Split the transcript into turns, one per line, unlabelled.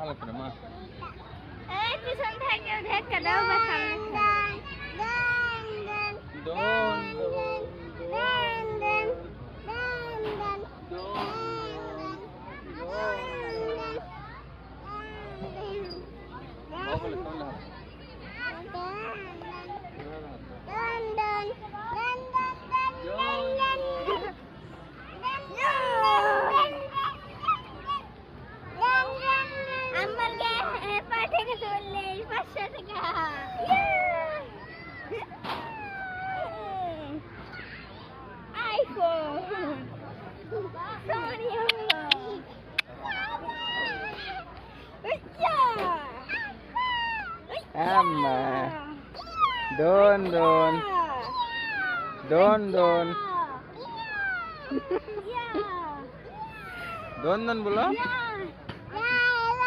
ভালো করে মা
এই পিছন থেকে ধাক্কা দাও বা সামনে
দন Amma Don Don Don Don Don Don bolo